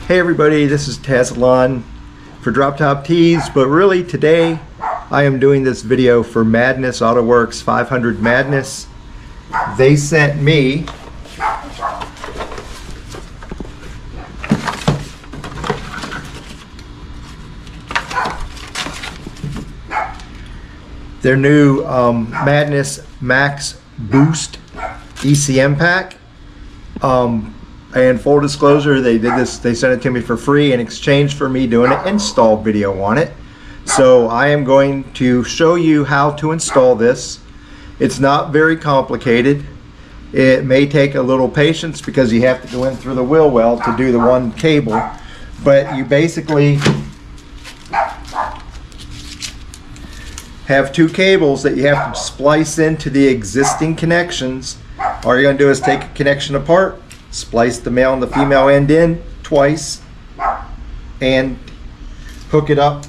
Hey everybody, this is Tazalon for Drop Top Tees, but really today I am doing this video for MADNESS Autoworks 500 Madness. They sent me their new MADNESS MAXBoost ECM pack. And full disclosure, they did this, they sent it to me for free in exchange for me doing an install video on it. So I am going to show you how to install this. It's not very complicated. It may take a little patience because you have to go in through the wheel well to do the one cable, but you basically have two cables that you have to splice into the existing connections. All you're going to do is take a connection apart, splice the male and the female end in twice, and hook it up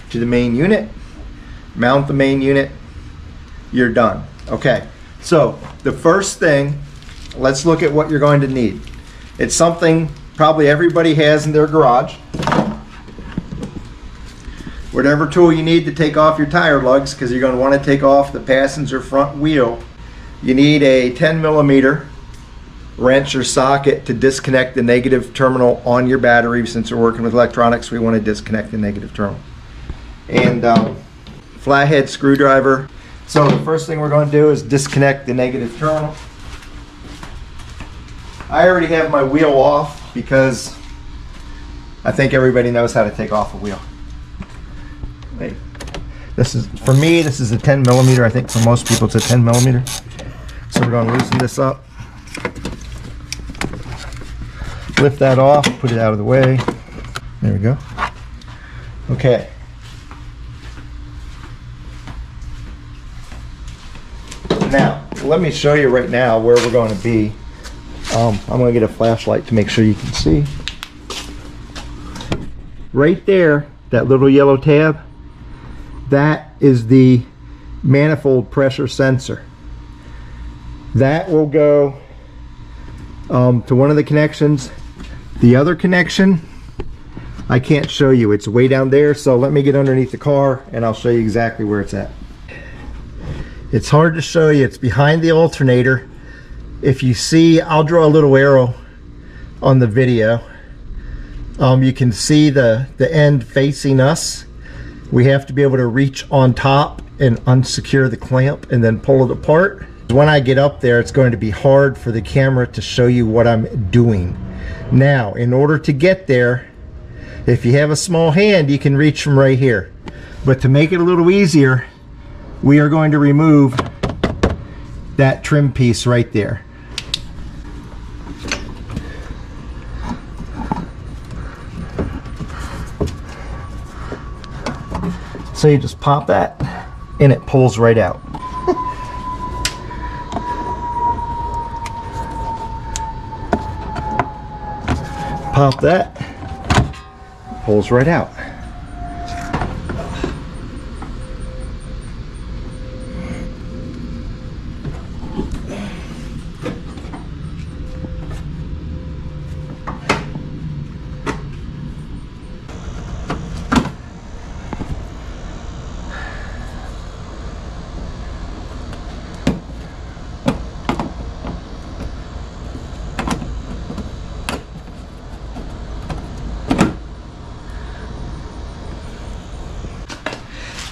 to the main unit, mount the main unit, you're done. Okay, so the first thing, let's look at what you're going to need. It's something probably everybody has in their garage. Whatever tool you need to take off your tire lugs, because you're going to want to take off the passenger front wheel. You need a 10mm wrench or socket to disconnect the negative terminal on your battery. Since we're working with electronics, we want to disconnect the negative terminal. And flathead screwdriver. So the first thing we're going to do is disconnect the negative terminal. I already have my wheel off because I think everybody knows how to take off a wheel. Wait. This is, for me, this is a 10mm. I think for most people it's a 10mm. So we're going to loosen this up. Lift that off, put it out of the way. There we go. Okay. Now, let me show you right now where we're going to be. I'm going to get a flashlight to make sure you can see. Right there, that little yellow tab, that is the manifold pressure sensor. That will go to one of the connections. The other connection, I can't show you. It's way down there, so let me get underneath the car and I'll show you exactly where it's at. It's hard to show you. It's behind the alternator. If you see, I'll draw a little arrow on the video. You can see the end facing us. We have to be able to reach on top and unsecure the clamp and then pull it apart. When I get up there, it's going to be hard for the camera to show you what I'm doing. Now, in order to get there, if you have a small hand, you can reach from right here. But to make it a little easier, we are going to remove that trim piece right there. So you just pop that and it pulls right out. Pop that, pulls right out.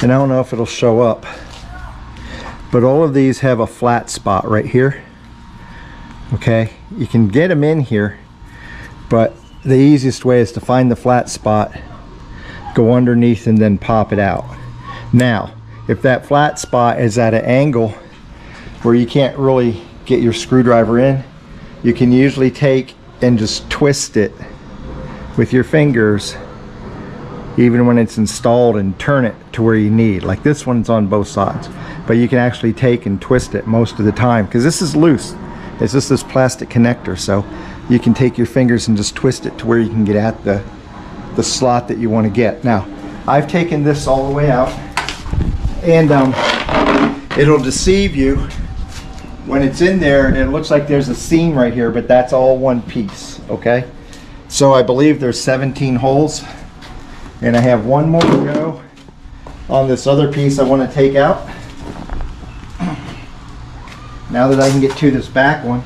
And I don't know if it'll show up, but all of these have a flat spot right here. Okay, you can get them in here, but the easiest way is to find the flat spot, go underneath and then pop it out. Now, if that flat spot is at an angle where you can't really get your screwdriver in, you can usually take and just twist it with your fingers even when it's installed and turn it to where you need. Like this one's on both sides, but you can actually take and twist it most of the time because this is loose. It's just this plastic connector, so you can take your fingers and just twist it to where you can get at the slot that you want to get. Now, I've taken this all the way out, and it'll deceive you when it's in there and it looks like there's a seam right here, but that's all one piece. Okay, So I believe there's 17 holes, and I have one more to go on this other piece I want to take out. Now that I can get to this back one.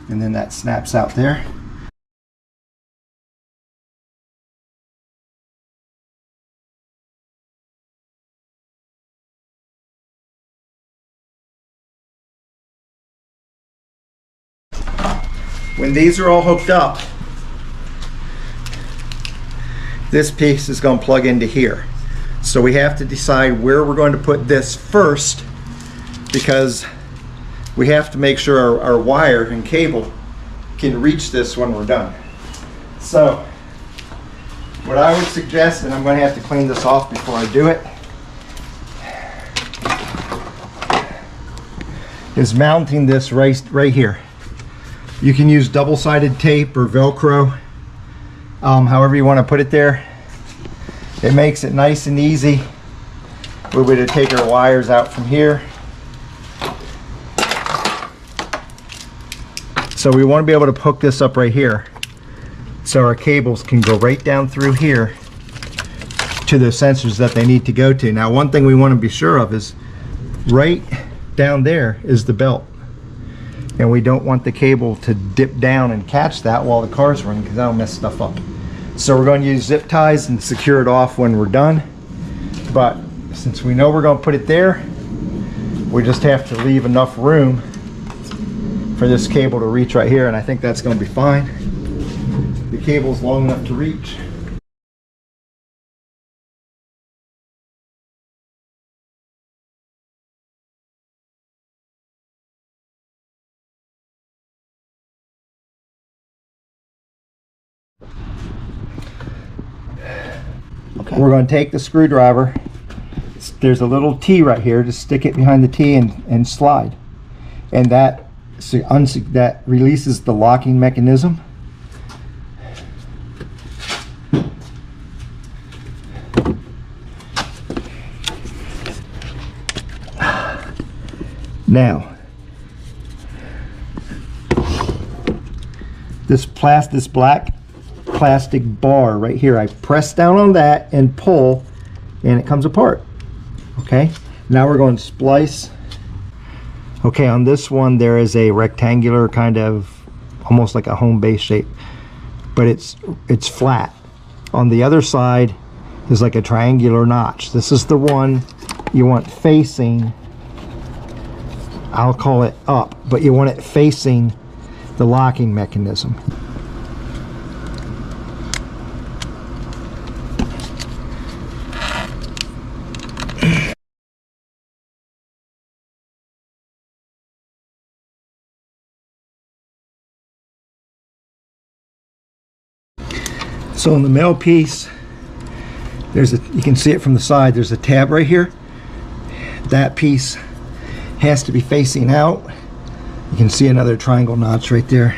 And then that snaps out there. When these are all hooked up, this piece is going to plug into here. So we have to decide where we're going to put this first, because we have to make sure our wire and cable can reach this when we're done. So what I would suggest, and I'm going to have to clean this off before I do it, is mounting this right here. You can use double-sided tape or Velcro, however you want to put it there. It makes it nice and easy. We're going to take our wires out from here. So we want to be able to hook this up right here, so our cables can go right down through here to the sensors that they need to go to. Now, one thing we want to be sure of is right down there is the belt, and we don't want the cable to dip down and catch that while the car's running, because that'll mess stuff up. So we're going to use zip ties and secure it off when we're done. But since we know we're going to put it there, we just have to leave enough room for this cable to reach right here, and I think that's going to be fine. The cable's long enough to reach. Okay. We're going to take the screwdriver. There's a little T right here. Just stick it behind the T and slide, and that releases the locking mechanism. Now, this black plastic bar right here, I press down on that and pull, and it comes apart. Okay, now we're going to splice. Okay, on this one there is a rectangular, kind of almost like a home base shape, but it's flat. On the other side is like a triangular notch. This is the one you want facing, I'll call it up, but you want it facing the locking mechanism. So in the male piece, you can see it from the side, there's a tab right here. That piece has to be facing out. You can see another triangle notch right there.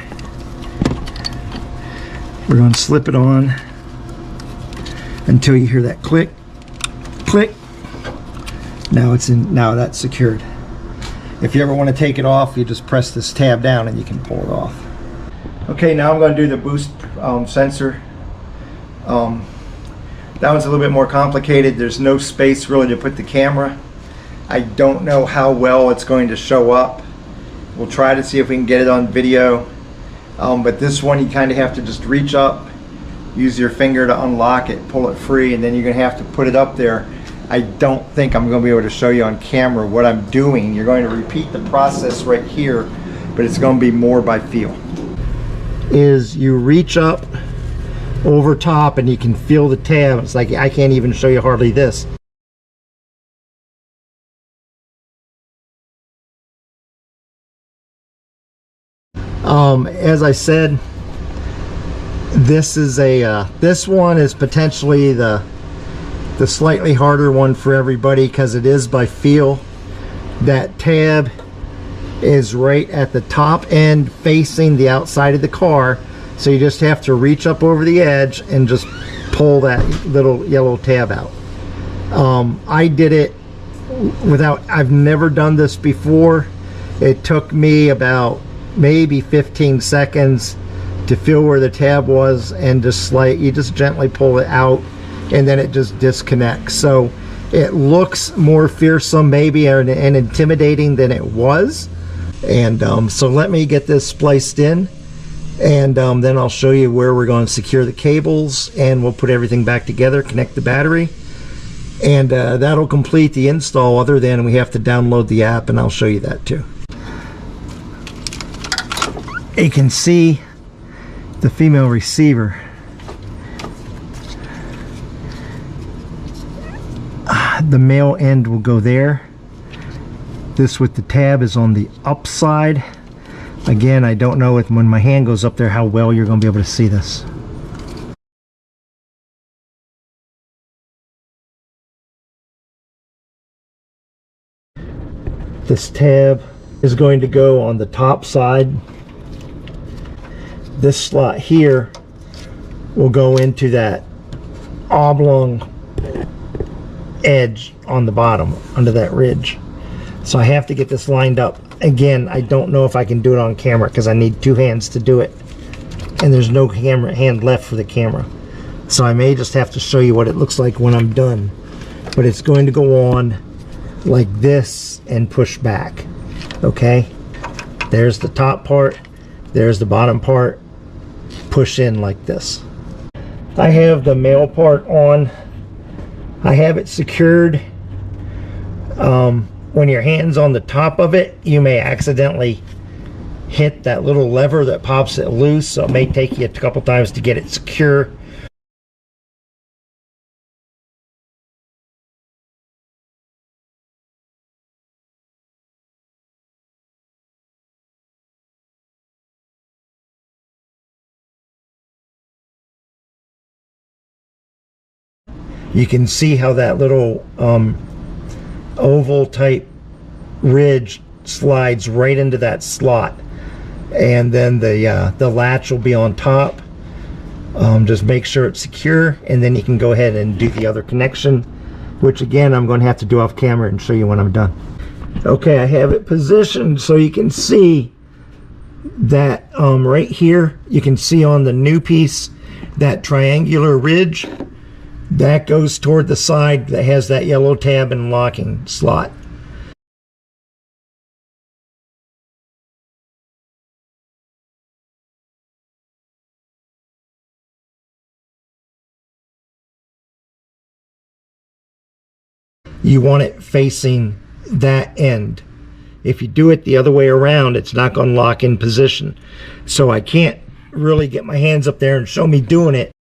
We're going to slip it on until you hear that click, click. Now it's in, now that's secured. If you ever want to take it off, you just press this tab down and you can pull it off. Okay, now I'm going to do the boost sensor. That one's a little bit more complicated. There's no space really to put the camera. I don't know how well it's going to show up. We'll try to see if we can get it on video. But this one you kind of have to just reach up, use your finger to unlock it, pull it free, and then you're going to have to put it up there. I don't think I'm going to be able to show you on camera what I'm doing. You're going to repeat the process right here, but it's going to be more by feel. Is you reach up over top and you can feel the tab. It's like I can't even show you hardly this. As I said, this is this one is potentially the slightly harder one for everybody because it is by feel. That tab is right at the top end facing the outside of the car, So you just have to reach up over the edge and just pull that little yellow tab out. I did it without, I've never done this before. It took me about maybe 15 seconds to feel where the tab was, and you just gently pull it out and then it just disconnects. So it looks more fearsome maybe and intimidating than it was. And so let me get this spliced in, and then I'll show you where we're going to secure the cables, and we'll put everything back together, connect the battery, and that'll complete the install, other than we have to download the app, and I'll show you that too. You can see the female receiver. The male end will go there. This with the tab is on the upside. Again, I don't know when my hand goes up there how well you're going to be able to see this. This tab is going to go on the top side. This slot here will go into that oblong edge on the bottom under that ridge. So I have to get this lined up. Again, I don't know if I can do it on camera because I need two hands to do it, and there's no camera hand left for the camera. So I may just have to show you what it looks like when I'm done. But it's going to go on like this and push back. Okay, there's the top part, there's the bottom part. Push in like this. I have the male part on. I have it secured. When your hand's on the top of it, you may accidentally hit that little lever that pops it loose, so it may take you a couple times to get it secure. You can see how that little oval type ridge slides right into that slot, and then the latch will be on top. Just make sure it's secure, and then you can go ahead and do the other connection, which again I'm going to have to do off camera and show you when I'm done. Okay, I have it positioned so you can see that right here, you can see on the new piece that triangular ridge that goes toward the side that has that yellow tab and locking slot. You want it facing that end. If you do it the other way around, it's not going to lock in position. So I can't really get my hands up there and show me doing it.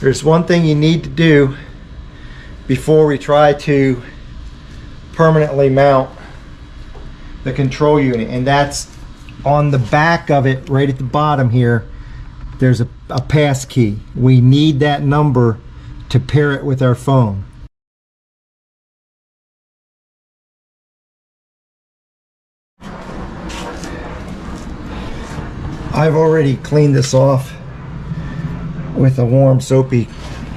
There's one thing you need to do before we try to permanently mount the control unit, and that's on the back of it right at the bottom here. There's a pass key. We need that number to pair it with our phone. I've already cleaned this off with a warm soapy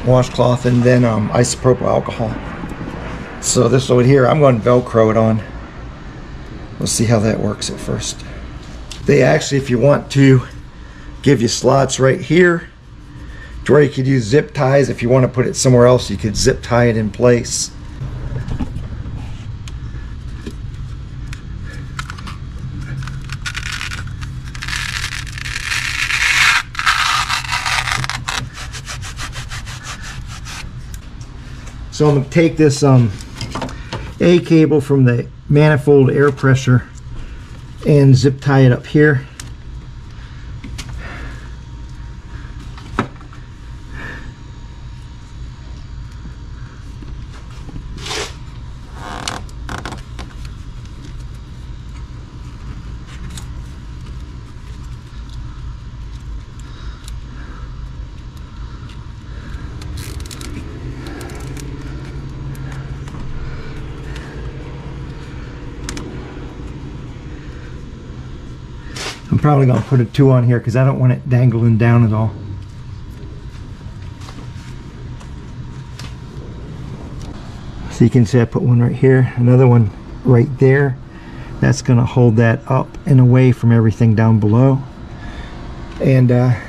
washcloth and then isopropyl alcohol. So this over here, I'm going to Velcro it on. We'll see how that works at first. They actually, if you want to, give you slots right here to where you could use zip ties. If you want to put it somewhere else, you could zip tie it in place. So I'm going to take this A cable from the manifold air pressure and zip tie it up here. I'm probably going to put a 2 on here because I don't want it dangling down at all. So you can see I put one right here, another one right there. That's going to hold that up and away from everything down below. And then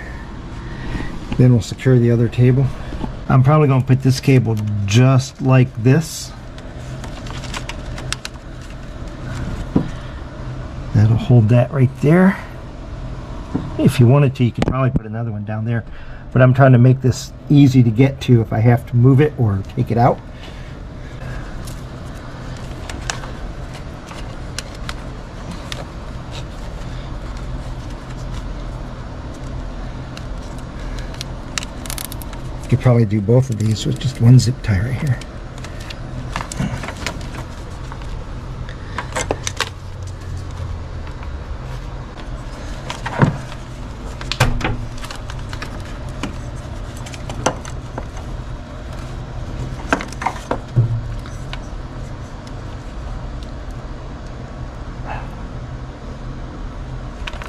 we'll secure the other table. I'm probably going to put this cable just like this. That'll hold that right there. If you wanted to, you could probably put another one down there. But I'm trying to make this easy to get to if I have to move it or take it out. You could probably do both of these with just one zip tie right here.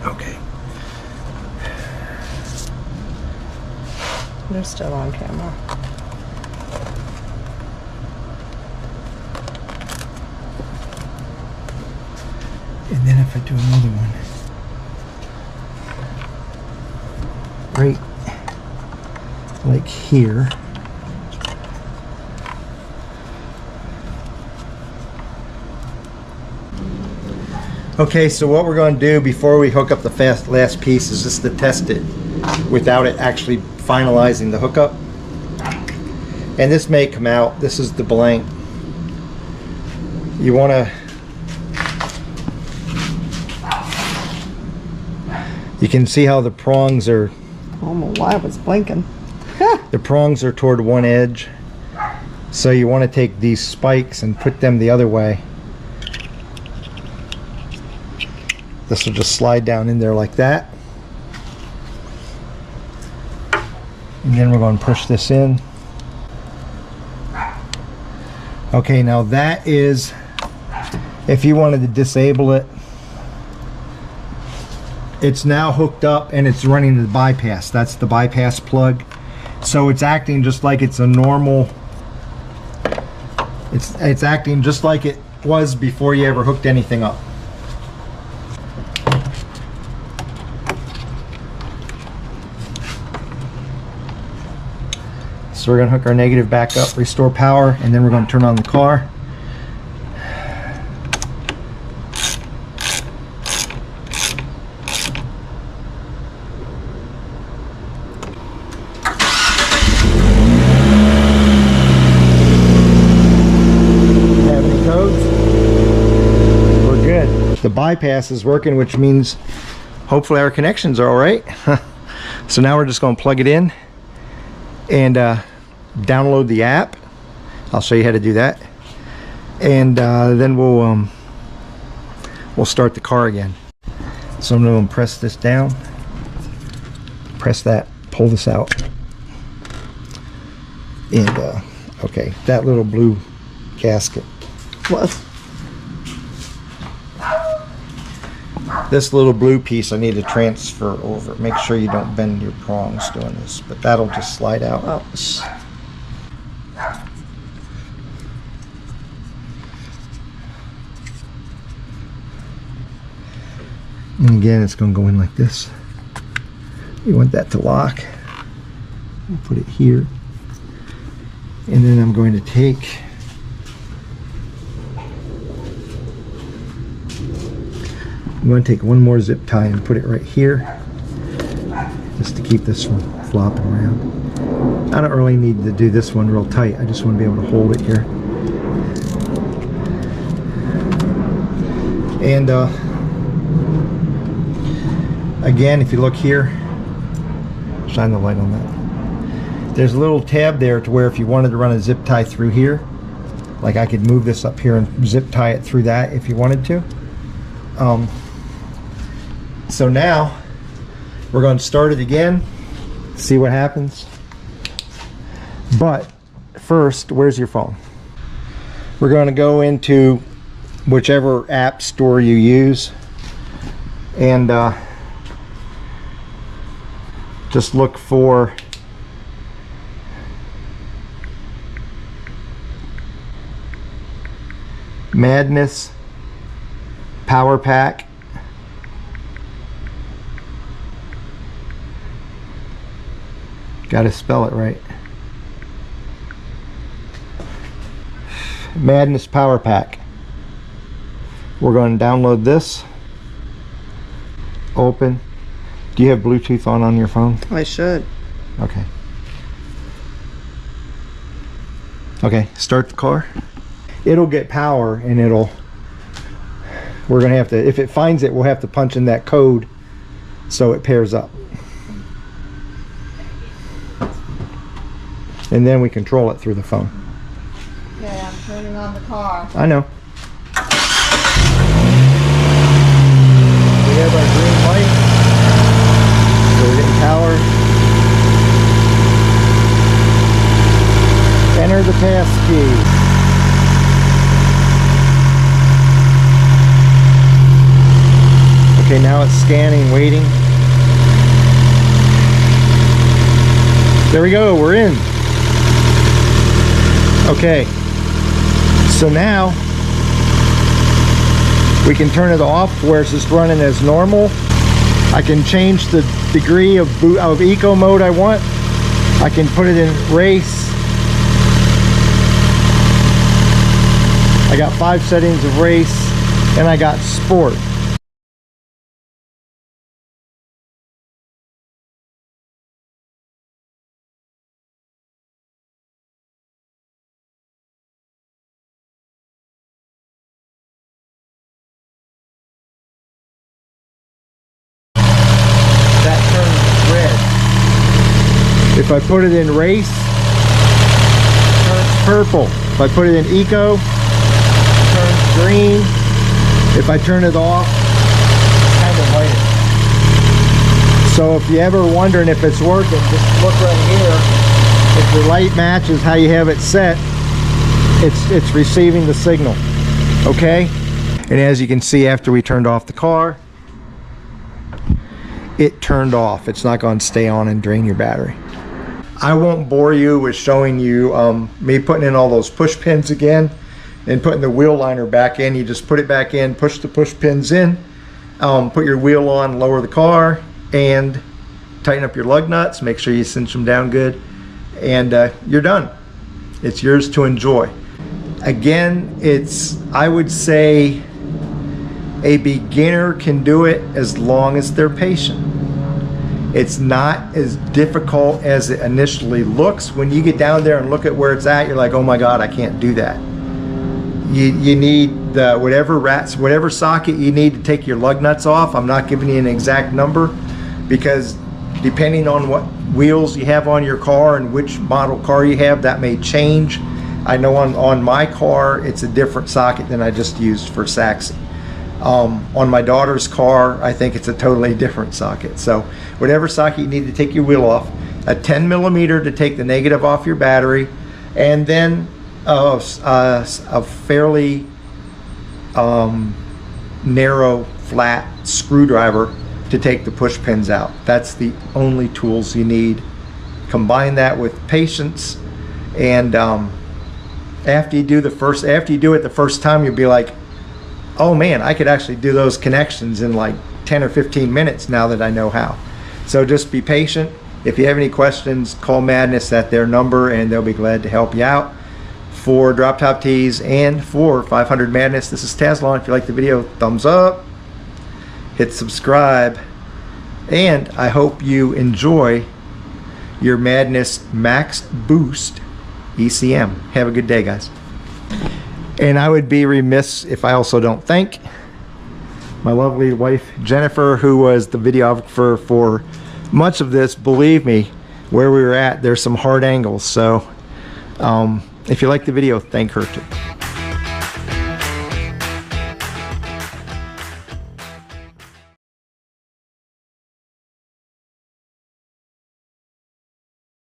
Okay. They're still on camera. And then if I do another one, right like here. Okay, so what we're going to do before we hook up the last piece is just to test it without it actually finalizing the hookup. And this may come out. This is the blank. You want to, you can see how the prongs are, I don't know why I was blinking. the prongs are toward one edge. So you want to take these spikes and put them the other way. This will just slide down in there like that. And then we're going to push this in. Okay, now that is, if you wanted to disable it, it's now hooked up and it's running the bypass. That's the bypass plug. So it's acting just like it's a normal, it's acting just like it was before you ever hooked anything up. So we're going to hook our negative back up, restore power, and then we're going to turn on the car. Have any codes? We're good. The bypass is working, which means hopefully our connections are all right. So now we're just going to plug it in and download the app. I'll show you how to do that, and then we'll start the car again. So I'm going to press this down, press that, pull this out, and okay, that little blue gasket. What? This little blue piece I need to transfer over. Make sure you don't bend your prongs doing this, but that'll just slide out. Ouch. And again, it's going to go in like this. You want that to lock. We'll put it here. And then I'm going to take one more zip tie and put it right here, just to keep this from flopping around. I don't really need to do this one real tight. I just want to be able to hold it here. And again, if you look here, shine the light on that. There's a little tab there to where if you wanted to run a zip tie through here, like I could move this up here and zip tie it through that if you wanted to. So now we're going to start it again, see what happens. But first, where's your phone? We're going to go into whichever app store you use, and just look for MADNESS Power Pack. Gotta spell it right. MADNESS Power Pack. We're going to download this. Open. Do you have Bluetooth on your phone? I should. Okay. Okay, start the car. It'll get power and we're gonna have to, if it finds it, we'll have to punch in that code so it pairs up. And then we control it through the phone. Okay, I'm turning on the car. I know. We have our green light. So we're getting power. Enter the passkey. Okay, now it's scanning, waiting. There we go, we're in. Okay, so now we can turn it off where it's just running as normal. I can change the degree of eco mode I want. I can put it in race. I got 5 settings of race, and I got sport. If I put it in race, it turns purple. If I put it in eco, it turns green. If I turn it off, it's kind of lighter. So if you're ever wondering if it's working, just look right here. If the light matches how you have it set, it's receiving the signal. Okay? And as you can see, after we turned off the car, it turned off. It's not going to stay on and drain your battery. I won't bore you with showing you me putting in all those push pins again and putting the wheel liner back in. You just put it back in, push the push pins in, put your wheel on, lower the car, and tighten up your lug nuts. Make sure you cinch them down good, and you're done. It's yours to enjoy. Again, I would say a beginner can do it as long as they're patient. It's not as difficult as it initially looks. When you get down there and look at where it's at, you're like, oh my God, I can't do that. You need the whatever socket you need to take your lug nuts off. I'm not giving you an exact number because depending on what wheels you have on your car and which model car you have, that may change. I know on my car, it's a different socket than I just used for Saxy. On my daughter's car, I think it's a totally different socket. So whatever socket you need to take your wheel off, a 10mm to take the negative off your battery, and then a fairly narrow, flat screwdriver to take the push pins out. That's the only tools you need. Combine that with patience, and after you do it the first time, you'll be like, oh man, I could actually do those connections in like 10 or 15 minutes now that I know how. So just be patient. If you have any questions, call Madness at their number and they'll be glad to help you out. For Drop Top Tees and for 500 Madness, this is Tazlon. If you like the video, thumbs up, hit subscribe, and I hope you enjoy your Madness MAXBoost ECM. Have a good day, guys. And I would be remiss if I also don't thank my lovely wife, Jennifer, who was the videographer for much of this. Believe me, where we were at, there's some hard angles. So if you like the video, thank her too.